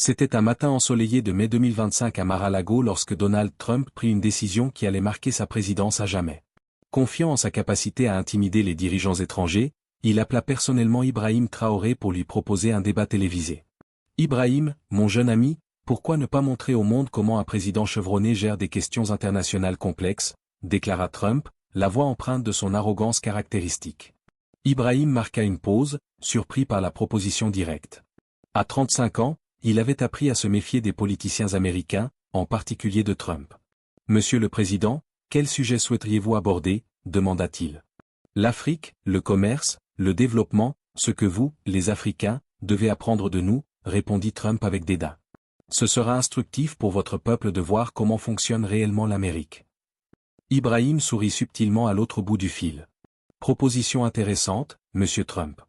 C'était un matin ensoleillé de mai 2025 à Mar-a-Lago lorsque Donald Trump prit une décision qui allait marquer sa présidence à jamais. Confiant en sa capacité à intimider les dirigeants étrangers, il appela personnellement Ibrahim Traoré pour lui proposer un débat télévisé. « Ibrahim, mon jeune ami, pourquoi ne pas montrer au monde comment un président chevronné gère des questions internationales complexes ?» déclara Trump, la voix empreinte de son arrogance caractéristique. Ibrahim marqua une pause, surpris par la proposition directe. À 35 ans, il avait appris à se méfier des politiciens américains, en particulier de Trump. « Monsieur le Président, quel sujet souhaiteriez-vous aborder ?» demanda-t-il. « L'Afrique, le commerce, le développement, ce que vous, les Africains, devez apprendre de nous, » répondit Trump avec dédain. « Ce sera instructif pour votre peuple de voir comment fonctionne réellement l'Amérique. » Ibrahim sourit subtilement à l'autre bout du fil. « Proposition intéressante, Monsieur Trump.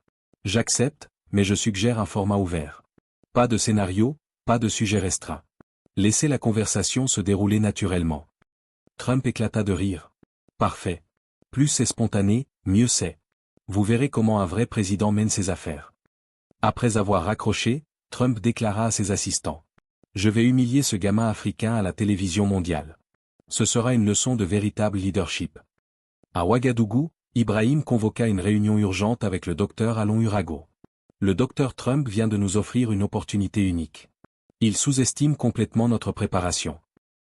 J'accepte, mais je suggère un format ouvert. Pas de scénario, pas de sujet restreint. Laissez la conversation se dérouler naturellement. » Trump éclata de rire. « Parfait. Plus c'est spontané, mieux c'est. Vous verrez comment un vrai président mène ses affaires. » Après avoir raccroché, Trump déclara à ses assistants. « Je vais humilier ce gamin africain à la télévision mondiale. Ce sera une leçon de véritable leadership. » À Ouagadougou, Ibrahim convoqua une réunion urgente avec le docteur Alon Urago. « Le docteur Trump vient de nous offrir une opportunité unique. Il sous-estime complètement notre préparation. »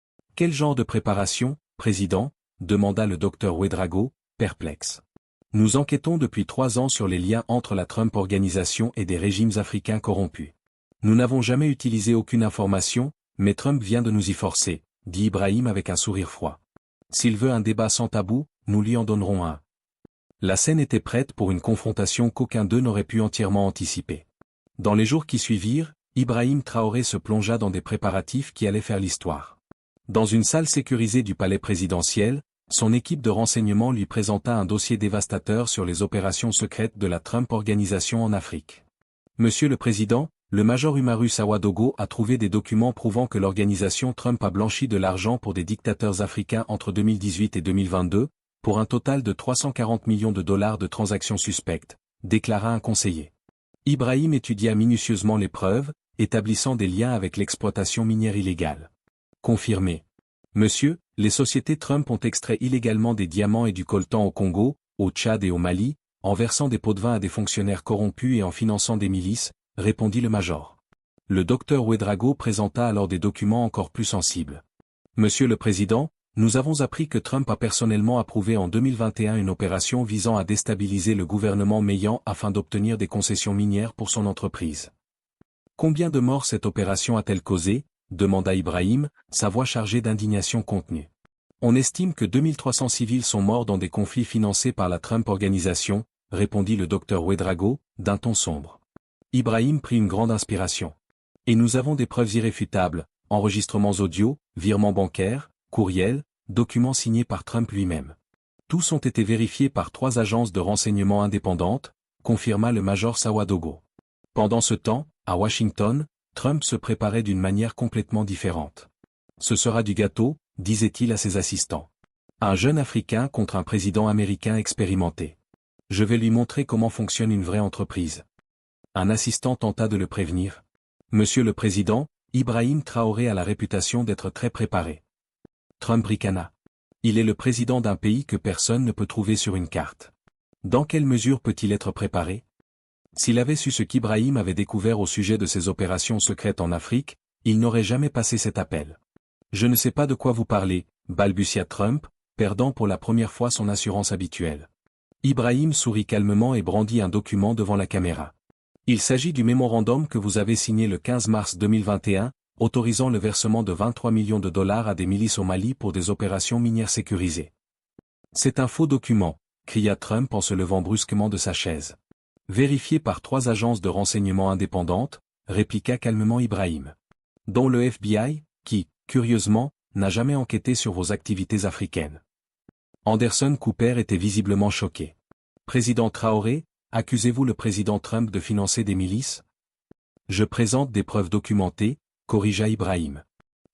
« Quel genre de préparation, Président ?» demanda le docteur Ouedraogo, perplexe. « Nous enquêtons depuis 3 ans sur les liens entre la Trump Organisation et des régimes africains corrompus. Nous n'avons jamais utilisé aucune information, mais Trump vient de nous y forcer, » dit Ibrahim avec un sourire froid. « S'il veut un débat sans tabou, nous lui en donnerons un. » La scène était prête pour une confrontation qu'aucun d'eux n'aurait pu entièrement anticiper. Dans les jours qui suivirent, Ibrahim Traoré se plongea dans des préparatifs qui allaient faire l'histoire. Dans une salle sécurisée du palais présidentiel, son équipe de renseignement lui présenta un dossier dévastateur sur les opérations secrètes de la Trump Organisation en Afrique. « Monsieur le Président, le major Umaru Sawadogo a trouvé des documents prouvant que l'organisation Trump a blanchi de l'argent pour des dictateurs africains entre 2018 et 2022, pour un total de 340 millions de dollars de transactions suspectes, » déclara un conseiller. Ibrahim étudia minutieusement les preuves, établissant des liens avec l'exploitation minière illégale. Confirmé. Monsieur, les sociétés Trump ont extrait illégalement des diamants et du coltan au Congo, au Tchad et au Mali, en versant des pots de vin à des fonctionnaires corrompus et en finançant des milices, répondit le major. Le docteur Ouedraogo présenta alors des documents encore plus sensibles. Monsieur le Président, nous avons appris que Trump a personnellement approuvé en 2021 une opération visant à déstabiliser le gouvernement Meillan afin d'obtenir des concessions minières pour son entreprise. Combien de morts cette opération a-t-elle causé ? Demanda Ibrahim, sa voix chargée d'indignation contenue. On estime que 2300 civils sont morts dans des conflits financés par la Trump Organisation, répondit le docteur Ouedraogo, d'un ton sombre. Ibrahim prit une grande inspiration. Et nous avons des preuves irréfutables, enregistrements audio, virements bancaires, courriels, documents signés par Trump lui-même. Tous ont été vérifiés par 3 agences de renseignement indépendantes, confirma le major Sawadogo. Pendant ce temps, à Washington, Trump se préparait d'une manière complètement différente. Ce sera du gâteau, disait-il à ses assistants. Un jeune Africain contre un président américain expérimenté. Je vais lui montrer comment fonctionne une vraie entreprise. Un assistant tenta de le prévenir. Monsieur le Président, Ibrahim Traoré a la réputation d'être très préparé. Trump ricana. Il est le président d'un pays que personne ne peut trouver sur une carte. Dans quelle mesure peut-il être préparé ? S'il avait su ce qu'Ibrahim avait découvert au sujet de ses opérations secrètes en Afrique, il n'aurait jamais passé cet appel. Je ne sais pas de quoi vous parlez, balbutia Trump, perdant pour la première fois son assurance habituelle. Ibrahim sourit calmement et brandit un document devant la caméra. Il s'agit du mémorandum que vous avez signé le 15 mars 2021, autorisant le versement de 23 millions de dollars à des milices au Mali pour des opérations minières sécurisées. C'est un faux document, cria Trump en se levant brusquement de sa chaise. Vérifié par 3 agences de renseignement indépendantes, répliqua calmement Ibrahim. Dont le FBI, qui, curieusement, n'a jamais enquêté sur vos activités africaines. Anderson Cooper était visiblement choqué. Président Traoré, accusez-vous le président Trump de financer des milices ? Je présente des preuves documentées, corrigea Ibrahim.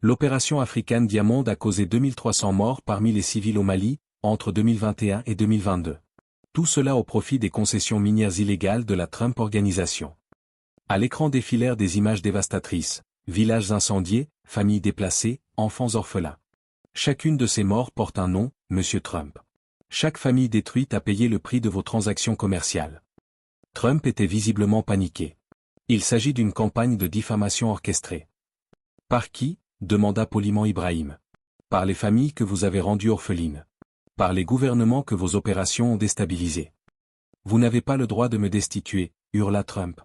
L'opération African Diamond a causé 2300 morts parmi les civils au Mali, entre 2021 et 2022. Tout cela au profit des concessions minières illégales de la Trump Organisation. À l'écran défilèrent des images dévastatrices, villages incendiés, familles déplacées, enfants orphelins. Chacune de ces morts porte un nom, Monsieur Trump. Chaque famille détruite a payé le prix de vos transactions commerciales. Trump était visiblement paniqué. Il s'agit d'une campagne de diffamation orchestrée. Par qui? Demanda poliment Ibrahim. Par les familles que vous avez rendues orphelines. Par les gouvernements que vos opérations ont déstabilisés. Vous n'avez pas le droit de me destituer, hurla Trump.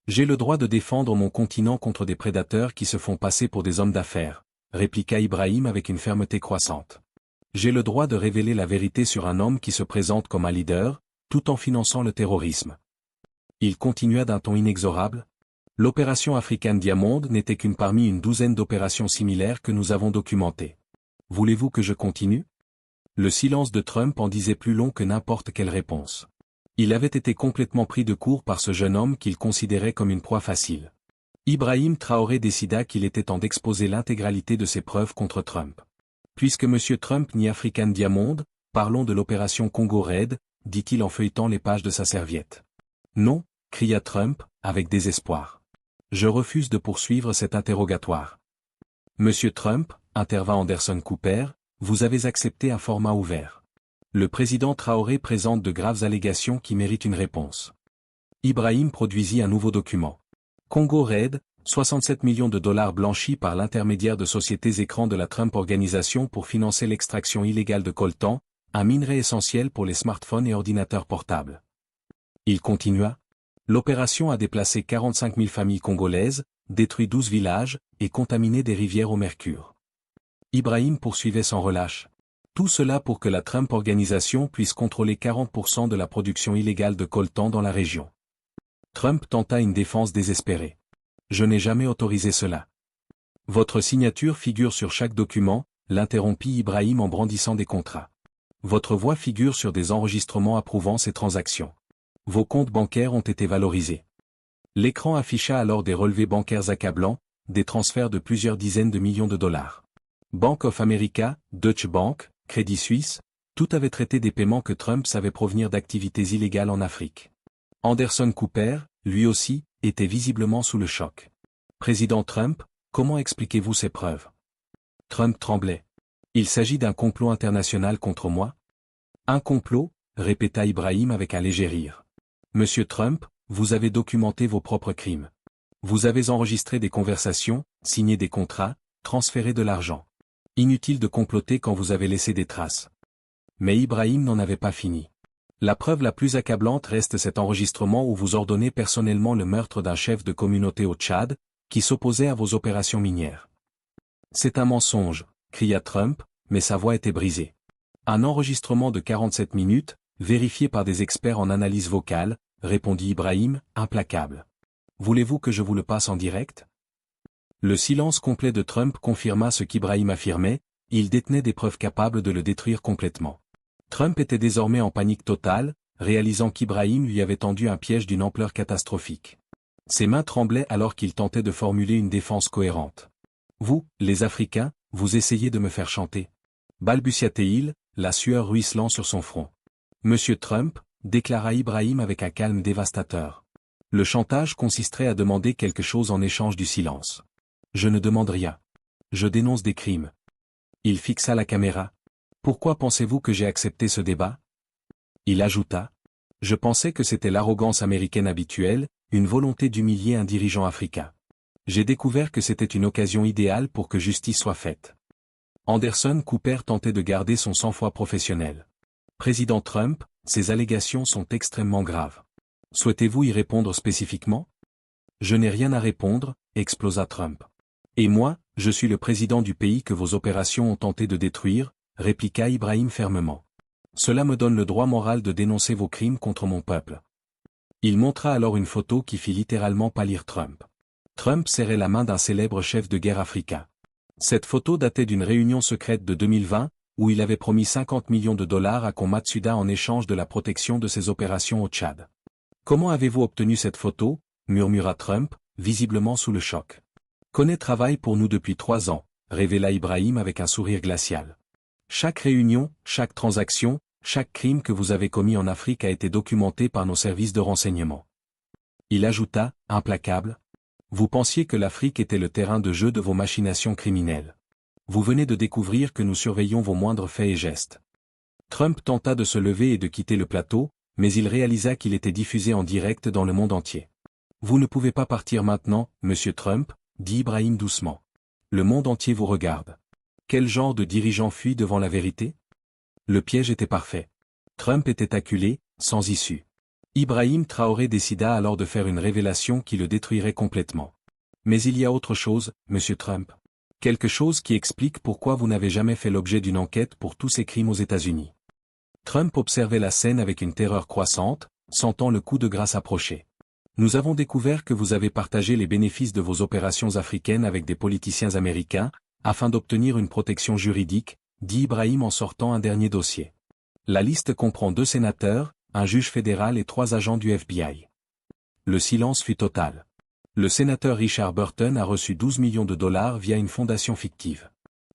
J'ai le droit de défendre mon continent contre des prédateurs qui se font passer pour des hommes d'affaires, répliqua Ibrahim avec une fermeté croissante. J'ai le droit de révéler la vérité sur un homme qui se présente comme un leader, tout en finançant le terrorisme. Il continua d'un ton inexorable. L'opération African Diamond n'était qu'une parmi une douzaine d'opérations similaires que nous avons documentées. Voulez-vous que je continue? Le silence de Trump en disait plus long que n'importe quelle réponse. Il avait été complètement pris de court par ce jeune homme qu'il considérait comme une proie facile. Ibrahim Traoré décida qu'il était temps d'exposer l'intégralité de ses preuves contre Trump. Puisque M. Trump nie African Diamond, parlons de l'opération Congo Raid, dit-il en feuilletant les pages de sa serviette. Non, cria Trump, avec désespoir. Je refuse de poursuivre cet interrogatoire. Monsieur Trump, intervint Anderson Cooper, vous avez accepté un format ouvert. Le président Traoré présente de graves allégations qui méritent une réponse. Ibrahim produisit un nouveau document. Congo Raid, 67 millions de dollars blanchis par l'intermédiaire de sociétés écrans de la Trump Organisation pour financer l'extraction illégale de coltan, un minerai essentiel pour les smartphones et ordinateurs portables. Il continua. L'opération a déplacé 45 000 familles congolaises, détruit 12 villages, et contaminé des rivières au mercure. Ibrahim poursuivait sans relâche. Tout cela pour que la Trump Organisation puisse contrôler 40% de la production illégale de coltan dans la région. Trump tenta une défense désespérée. Je n'ai jamais autorisé cela. Votre signature figure sur chaque document, l'interrompit Ibrahim en brandissant des contrats. Votre voix figure sur des enregistrements approuvant ces transactions. Vos comptes bancaires ont été valorisés. L'écran afficha alors des relevés bancaires accablants, des transferts de plusieurs dizaines de millions de dollars. Bank of America, Deutsche Bank, Crédit Suisse, tout avait traité des paiements que Trump savait provenir d'activités illégales en Afrique. Anderson Cooper, lui aussi, était visiblement sous le choc. Président Trump, comment expliquez-vous ces preuves? Trump tremblait. Il s'agit d'un complot international contre moi? Un complot, répéta Ibrahim avec un léger rire. Monsieur Trump, vous avez documenté vos propres crimes. Vous avez enregistré des conversations, signé des contrats, transféré de l'argent. Inutile de comploter quand vous avez laissé des traces. Mais Ibrahim n'en avait pas fini. La preuve la plus accablante reste cet enregistrement où vous ordonnez personnellement le meurtre d'un chef de communauté au Tchad, qui s'opposait à vos opérations minières. C'est un mensonge, cria Trump, mais sa voix était brisée. Un enregistrement de 47 minutes, vérifié par des experts en analyse vocale, répondit Ibrahim, implacable. Voulez-vous que je vous le passe en direct? Le silence complet de Trump confirma ce qu'Ibrahim affirmait, il détenait des preuves capables de le détruire complètement. Trump était désormais en panique totale, réalisant qu'Ibrahim lui avait tendu un piège d'une ampleur catastrophique. Ses mains tremblaient alors qu'il tentait de formuler une défense cohérente. Vous, les Africains, vous essayez de me faire chanter. Balbutia-t-il, la sueur ruisselant sur son front. Monsieur Trump, déclara Ibrahim avec un calme dévastateur. Le chantage consisterait à demander quelque chose en échange du silence. Je ne demande rien. Je dénonce des crimes. Il fixa la caméra. Pourquoi pensez-vous que j'ai accepté ce débat? Il ajouta. Je pensais que c'était l'arrogance américaine habituelle, une volonté d'humilier un dirigeant africain. J'ai découvert que c'était une occasion idéale pour que justice soit faite. Anderson Cooper tentait de garder son sang-froid professionnel. Président Trump, ces allégations sont extrêmement graves. Souhaitez-vous y répondre spécifiquement? Je n'ai rien à répondre, explosa Trump. Et moi, je suis le président du pays que vos opérations ont tenté de détruire, répliqua Ibrahim fermement. Cela me donne le droit moral de dénoncer vos crimes contre mon peuple. Il montra alors une photo qui fit littéralement pâlir Trump. Trump serrait la main d'un célèbre chef de guerre africain. Cette photo datait d'une réunion secrète de 2020, où il avait promis 50 millions de dollars à Kon Matsuda en échange de la protection de ses opérations au Tchad. Comment avez-vous obtenu cette photo? Murmura Trump, visiblement sous le choc. Koné travaille pour nous depuis 3 ans, révéla Ibrahim avec un sourire glacial. Chaque réunion, chaque transaction, chaque crime que vous avez commis en Afrique a été documenté par nos services de renseignement. Il ajouta, implacable. Vous pensiez que l'Afrique était le terrain de jeu de vos machinations criminelles. Vous venez de découvrir que nous surveillons vos moindres faits et gestes. Trump tenta de se lever et de quitter le plateau, mais il réalisa qu'il était diffusé en direct dans le monde entier. Vous ne pouvez pas partir maintenant, monsieur Trump, dit Ibrahim doucement. Le monde entier vous regarde. Quel genre de dirigeant fuit devant la vérité? Le piège était parfait. Trump était acculé, sans issue. Ibrahim Traoré décida alors de faire une révélation qui le détruirait complètement. Mais il y a autre chose, monsieur Trump. Quelque chose qui explique pourquoi vous n'avez jamais fait l'objet d'une enquête pour tous ces crimes aux États-Unis. Trump observait la scène avec une terreur croissante, sentant le coup de grâce approcher. Nous avons découvert que vous avez partagé les bénéfices de vos opérations africaines avec des politiciens américains, afin d'obtenir une protection juridique, dit Ibrahim en sortant un dernier dossier. La liste comprend 2 sénateurs, un juge fédéral et 3 agents du FBI. Le silence fut total. Le sénateur Richard Burton a reçu 12 millions de dollars via une fondation fictive.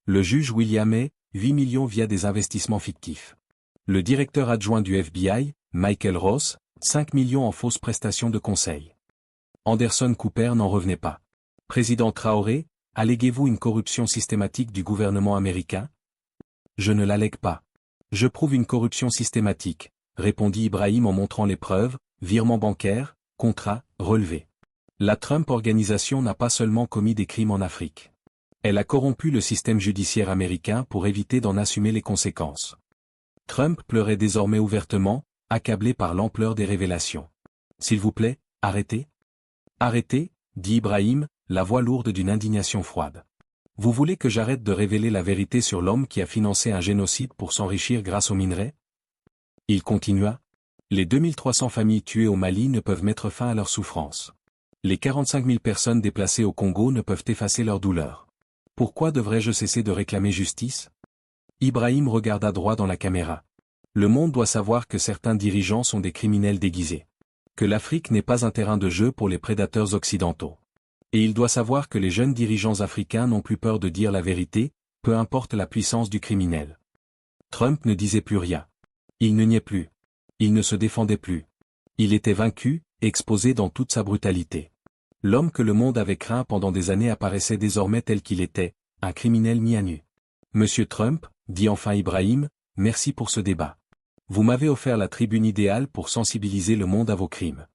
Le juge William Hay, 8 millions via des investissements fictifs. Le directeur adjoint du FBI, Michael Ross, 5 millions en fausses prestations de conseil. Anderson Cooper n'en revenait pas. Président Traoré, alléguez-vous une corruption systématique du gouvernement américain? Je ne l'allègue pas. Je prouve une corruption systématique, répondit Ibrahim en montrant les preuves, virements bancaires, contrats, relevés. La Trump Organisation n'a pas seulement commis des crimes en Afrique. Elle a corrompu le système judiciaire américain pour éviter d'en assumer les conséquences. Trump pleurait désormais ouvertement, accablé par l'ampleur des révélations. S'il vous plaît, arrêtez. Arrêtez, dit Ibrahim, la voix lourde d'une indignation froide. Vous voulez que j'arrête de révéler la vérité sur l'homme qui a financé un génocide pour s'enrichir grâce aux minerais? Il continua. Les 2300 familles tuées au Mali ne peuvent mettre fin à leur souffrance. Les 45 000 personnes déplacées au Congo ne peuvent effacer leur douleur. Pourquoi devrais-je cesser de réclamer justice? Ibrahim regarda droit dans la caméra. Le monde doit savoir que certains dirigeants sont des criminels déguisés. Que l'Afrique n'est pas un terrain de jeu pour les prédateurs occidentaux. Et il doit savoir que les jeunes dirigeants africains n'ont plus peur de dire la vérité, peu importe la puissance du criminel. Trump ne disait plus rien. Il ne niait plus. Il ne se défendait plus. Il était vaincu, exposé dans toute sa brutalité. L'homme que le monde avait craint pendant des années apparaissait désormais tel qu'il était, un criminel mis à nu. Monsieur Trump, dit enfin Ibrahim, merci pour ce débat. Vous m'avez offert la tribune idéale pour sensibiliser le monde à vos crimes.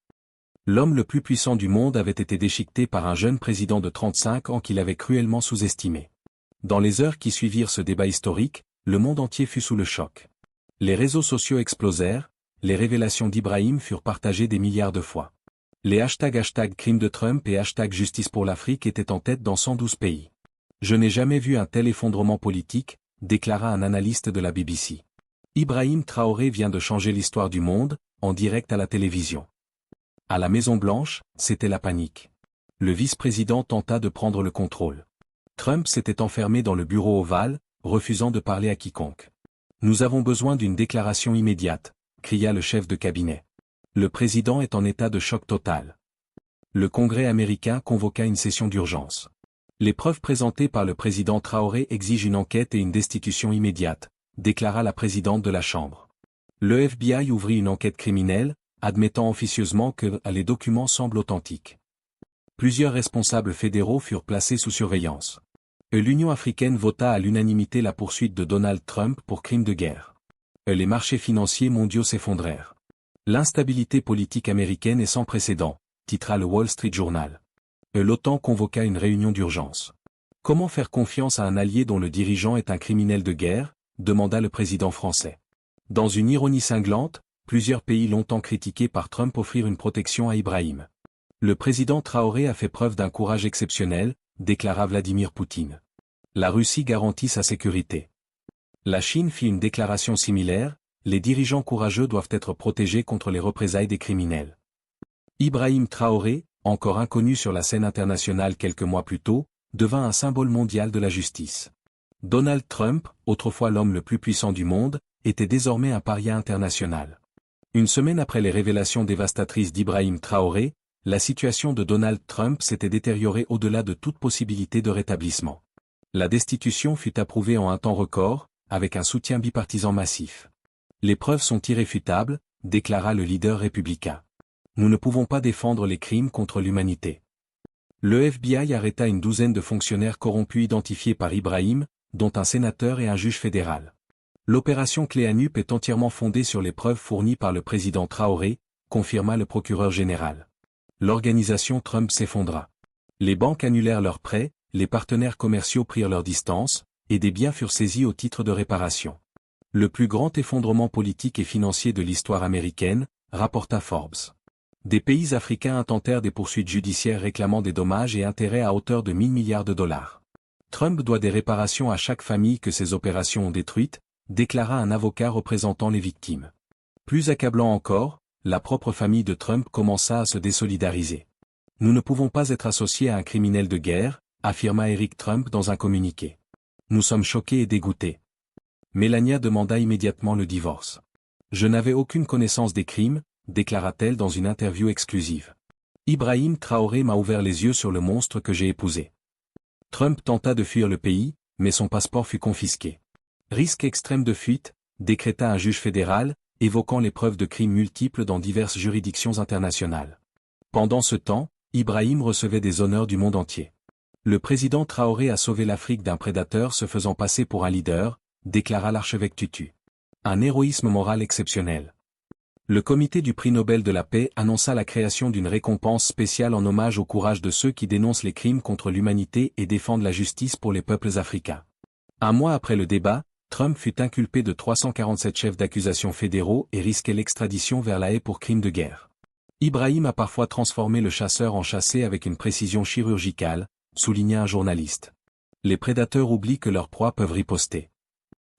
L'homme le plus puissant du monde avait été déchiqueté par un jeune président de 35 ans qu'il avait cruellement sous-estimé. Dans les heures qui suivirent ce débat historique, le monde entier fut sous le choc. Les réseaux sociaux explosèrent, les révélations d'Ibrahim furent partagées des milliards de fois. Les hashtags crime de Trump et #justice pour l'Afrique étaient en tête dans 112 pays. Je n'ai jamais vu un tel effondrement politique, déclara un analyste de la BBC. Ibrahim Traoré vient de changer l'histoire du monde, en direct à la télévision. À la Maison-Blanche, c'était la panique. Le vice-président tenta de prendre le contrôle. Trump s'était enfermé dans le bureau ovale, refusant de parler à quiconque. Nous avons besoin d'une déclaration immédiate, cria le chef de cabinet. Le président est en état de choc total. Le Congrès américain convoqua une session d'urgence. Les preuves présentées par le président Traoré exigent une enquête et une destitution immédiate, déclara la présidente de la Chambre. Le FBI ouvrit une enquête criminelle, admettant officieusement que les documents semblent authentiques. Plusieurs responsables fédéraux furent placés sous surveillance. L'Union africaine vota à l'unanimité la poursuite de Donald Trump pour crime de guerre. Les marchés financiers mondiaux s'effondrèrent. L'instabilité politique américaine est sans précédent, titra le Wall Street Journal. L'OTAN convoqua une réunion d'urgence. Comment faire confiance à un allié dont le dirigeant est un criminel de guerre, demanda le président français. Dans une ironie cinglante, plusieurs pays longtemps critiqués par Trump offrirent une protection à Ibrahim. Le président Traoré a fait preuve d'un courage exceptionnel, déclara Vladimir Poutine. La Russie garantit sa sécurité. La Chine fit une déclaration similaire, les dirigeants courageux doivent être protégés contre les représailles des criminels. Ibrahim Traoré, encore inconnu sur la scène internationale quelques mois plus tôt, devint un symbole mondial de la justice. Donald Trump, autrefois l'homme le plus puissant du monde, était désormais un paria international. Une semaine après les révélations dévastatrices d'Ibrahim Traoré, la situation de Donald Trump s'était détériorée au-delà de toute possibilité de rétablissement. La destitution fut approuvée en un temps record, avec un soutien bipartisan massif. Les preuves sont irréfutables, déclara le leader républicain. Nous ne pouvons pas défendre les crimes contre l'humanité. Le FBI arrêta une douzaine de fonctionnaires corrompus identifiés par Ibrahim, dont un sénateur et un juge fédéral. L'opération Clé à Nup est entièrement fondée sur les preuves fournies par le président Traoré, confirma le procureur général. L'organisation Trump s'effondra. Les banques annulèrent leurs prêts, les partenaires commerciaux prirent leur distance, et des biens furent saisis au titre de réparation. Le plus grand effondrement politique et financier de l'histoire américaine, rapporta Forbes. Des pays africains intentèrent des poursuites judiciaires réclamant des dommages et intérêts à hauteur de 1000 milliards de dollars. Trump doit des réparations à chaque famille que ces opérations ont détruite, déclara un avocat représentant les victimes. Plus accablant encore, la propre famille de Trump commença à se désolidariser. Nous ne pouvons pas être associés à un criminel de guerre, affirma Eric Trump dans un communiqué. Nous sommes choqués et dégoûtés. Melania demanda immédiatement le divorce. Je n'avais aucune connaissance des crimes, déclara-t-elle dans une interview exclusive. Ibrahim Traoré m'a ouvert les yeux sur le monstre que j'ai épousé. Trump tenta de fuir le pays, mais son passeport fut confisqué. Risque extrême de fuite, décréta un juge fédéral, évoquant les preuves de crimes multiples dans diverses juridictions internationales. Pendant ce temps, Ibrahim recevait des honneurs du monde entier. Le président Traoré a sauvé l'Afrique d'un prédateur se faisant passer pour un leader, déclara l'archevêque Tutu. Un héroïsme moral exceptionnel. Le comité du prix Nobel de la paix annonça la création d'une récompense spéciale en hommage au courage de ceux qui dénoncent les crimes contre l'humanité et défendent la justice pour les peuples africains. Un mois après le débat, Trump fut inculpé de 347 chefs d'accusation fédéraux et risquait l'extradition vers la Haye pour crimes de guerre. Ibrahim a parfois transformé le chasseur en chassé avec une précision chirurgicale, souligna un journaliste. Les prédateurs oublient que leurs proies peuvent riposter.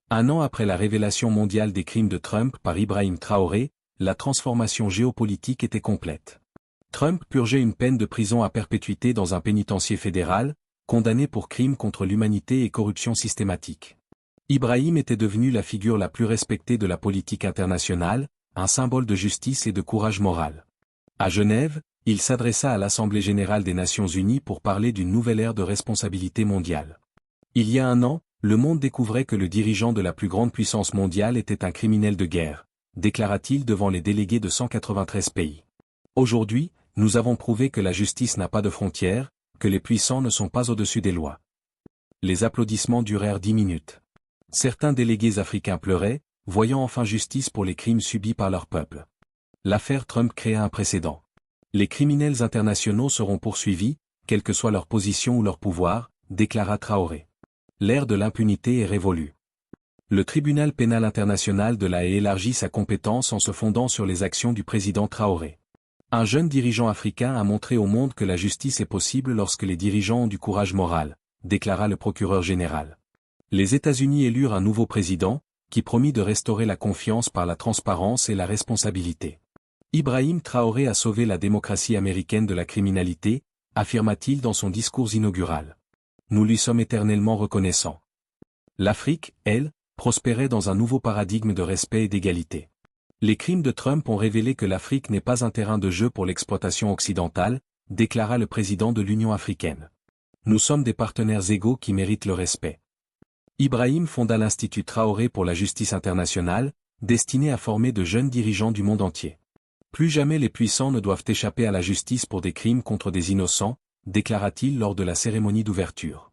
Un an après la révélation mondiale des crimes de Trump par Ibrahim Traoré, la transformation géopolitique était complète. Trump purgeait une peine de prison à perpétuité dans un pénitencier fédéral, condamné pour crimes contre l'humanité et corruption systématique. Ibrahim était devenu la figure la plus respectée de la politique internationale, un symbole de justice et de courage moral. À Genève, il s'adressa à l'Assemblée générale des Nations unies pour parler d'une nouvelle ère de responsabilité mondiale. Il y a un an, le monde découvrait que le dirigeant de la plus grande puissance mondiale était un criminel de guerre, déclara-t-il devant les délégués de 193 pays. Aujourd'hui, nous avons prouvé que la justice n'a pas de frontières, que les puissants ne sont pas au-dessus des lois. Les applaudissements durèrent 10 minutes. Certains délégués africains pleuraient, voyant enfin justice pour les crimes subis par leur peuple. L'affaire Trump créa un précédent. Les criminels internationaux seront poursuivis, quelle que soit leur position ou leur pouvoir, déclara Traoré. L'ère de l'impunité est révolue. Le tribunal pénal international de la Haye élargit sa compétence en se fondant sur les actions du président Traoré. Un jeune dirigeant africain a montré au monde que la justice est possible lorsque les dirigeants ont du courage moral, déclara le procureur général. Les États-Unis élurent un nouveau président, qui promit de restaurer la confiance par la transparence et la responsabilité. Ibrahim Traoré a sauvé la démocratie américaine de la criminalité, affirma-t-il dans son discours inaugural. Nous lui sommes éternellement reconnaissants. L'Afrique, elle, prospérait dans un nouveau paradigme de respect et d'égalité. Les crimes de Trump ont révélé que l'Afrique n'est pas un terrain de jeu pour l'exploitation occidentale, déclara le président de l'Union africaine. Nous sommes des partenaires égaux qui méritent le respect. Ibrahim fonda l'Institut Traoré pour la justice internationale, destiné à former de jeunes dirigeants du monde entier. Plus jamais les puissants ne doivent échapper à la justice pour des crimes contre des innocents, déclara-t-il lors de la cérémonie d'ouverture.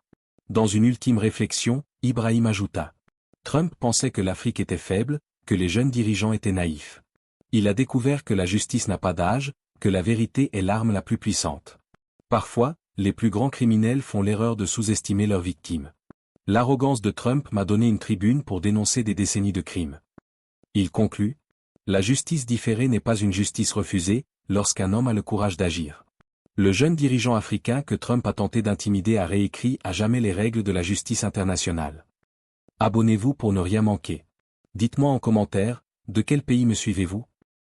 Dans une ultime réflexion, Ibrahim ajouta. Trump pensait que l'Afrique était faible, que les jeunes dirigeants étaient naïfs. Il a découvert que la justice n'a pas d'âge, que la vérité est l'arme la plus puissante. Parfois, les plus grands criminels font l'erreur de sous-estimer leurs victimes. L'arrogance de Trump m'a donné une tribune pour dénoncer des décennies de crimes. Il conclut. La justice différée n'est pas une justice refusée, lorsqu'un homme a le courage d'agir. Le jeune dirigeant africain que Trump a tenté d'intimider a réécrit à jamais les règles de la justice internationale. Abonnez-vous pour ne rien manquer. Dites-moi en commentaire, de quel pays me suivez-vous ?